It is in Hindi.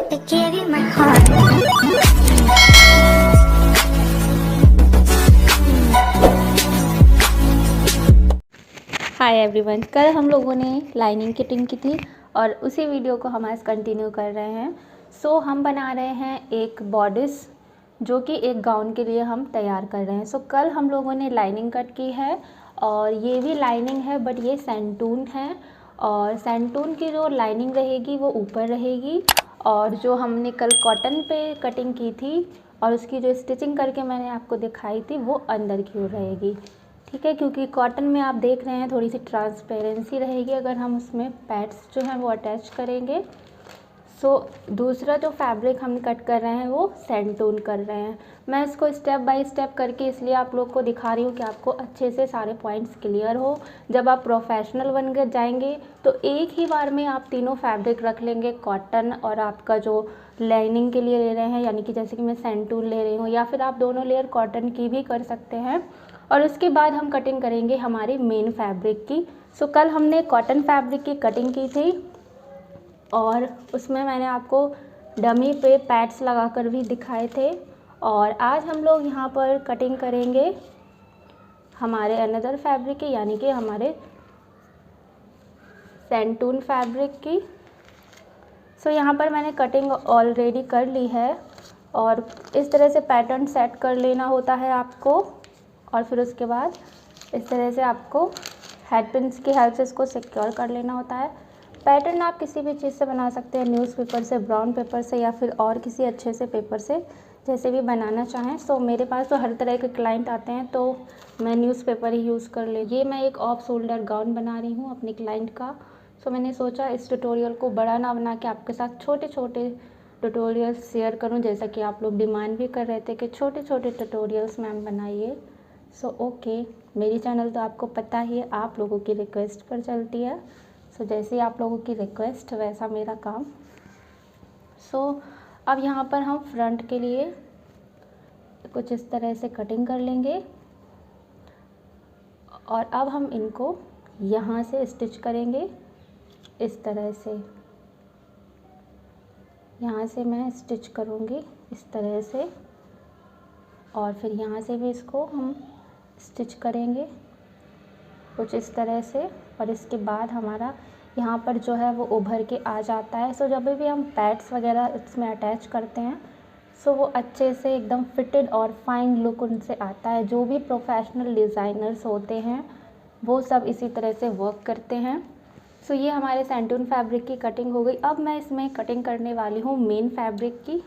I gave you my heart. Hi everyone, कल हम लोगों ने लाइनिंग कटिंग की थी और उसी वीडियो को हम आज कंटिन्यू कर रहे हैं। सो हम बना रहे हैं एक बॉडिस जो कि एक गाउन के लिए हम तैयार कर रहे हैं। सो कल हम लोगों ने लाइनिंग कट की है और ये भी लाइनिंग है बट ये सेंटून है और सेंटून की जो लाइनिंग रहेगी वो ऊपर रहेगी और जो हमने कल कॉटन पे कटिंग की थी और उसकी जो स्टिचिंग करके मैंने आपको दिखाई थी वो अंदर की ओर रहेगी। ठीक है, क्योंकि कॉटन में आप देख रहे हैं थोड़ी सी ट्रांसपेरेंसी रहेगी अगर हम उसमें पैड्स जो हैं वो अटैच करेंगे। सो दूसरा जो फैब्रिक हम कट कर रहे हैं वो सेंटून कर रहे हैं। मैं इसको स्टेप बाय स्टेप करके इसलिए आप लोग को दिखा रही हूँ कि आपको अच्छे से सारे पॉइंट्स क्लियर हो। जब आप प्रोफेशनल बन कर जाएंगे तो एक ही बार में आप तीनों फैब्रिक रख लेंगे, कॉटन और आपका जो लाइनिंग के लिए ले रहे हैं, यानी कि जैसे कि मैं सेंटून ले रही हूँ, या फिर आप दोनों लेयर कॉटन की भी कर सकते हैं। और उसके बाद हम कटिंग करेंगे हमारे मेन फैब्रिक की। सो कल हमने कॉटन फैब्रिक की कटिंग की थी और उसमें मैंने आपको डमी पे पैड्स लगाकर भी दिखाए थे। और आज हम लोग यहाँ पर कटिंग करेंगे हमारे अनदर फैब्रिक की, यानी कि हमारे सेंटून फैब्रिक की। सो यहाँ पर मैंने कटिंग ऑलरेडी कर ली है और इस तरह से पैटर्न सेट कर लेना होता है आपको और फिर उसके बाद इस तरह से आपको हेड पिन्स की हेल्प से इसको सिक्योर कर लेना होता है। पैटर्न आप किसी भी चीज़ से बना सकते हैं, न्यूज़पेपर से, ब्राउन पेपर से या फिर और किसी अच्छे से पेपर से, जैसे भी बनाना चाहें। सो मेरे पास तो हर तरह के क्लाइंट आते हैं तो मैं न्यूज़पेपर ही यूज़ कर ले। ये मैं एक ऑफ शोल्डर गाउन बना रही हूँ अपने क्लाइंट का। सो मैंने सोचा इस ट्यूटोरियल को बड़ा ना बना के आपके साथ छोटे छोटे ट्यूटोरियल्स शेयर करूँ, जैसा कि आप लोग डिमांड भी कर रहे थे कि छोटे छोटे ट्यूटोरियल्स मैम बनाइए। सो ओके, मेरी चैनल तो आपको पता ही है आप लोगों की रिक्वेस्ट पर चलती है। सो जैसे आप लोगों की रिक्वेस्ट वैसा मेरा काम। सो अब यहाँ पर हम फ्रंट के लिए कुछ इस तरह से कटिंग कर लेंगे और अब हम इनको यहाँ से स्टिच करेंगे इस तरह से। यहाँ से मैं स्टिच करूँगी इस तरह से और फिर यहाँ से भी इसको हम स्टिच करेंगे कुछ इस तरह से। और इसके बाद हमारा यहाँ पर जो है वो उभर के आ जाता है। सो जब भी हम पैड्स वगैरह इसमें अटैच करते हैं सो वो अच्छे से एकदम फिटेड और फाइन लुक उनसे आता है। जो भी प्रोफेशनल डिज़ाइनर्स होते हैं वो सब इसी तरह से वर्क करते हैं। सो ये हमारे सेंटून फैब्रिक की कटिंग हो गई। अब मैं इसमें कटिंग करने वाली हूँ मेन फैब्रिक की।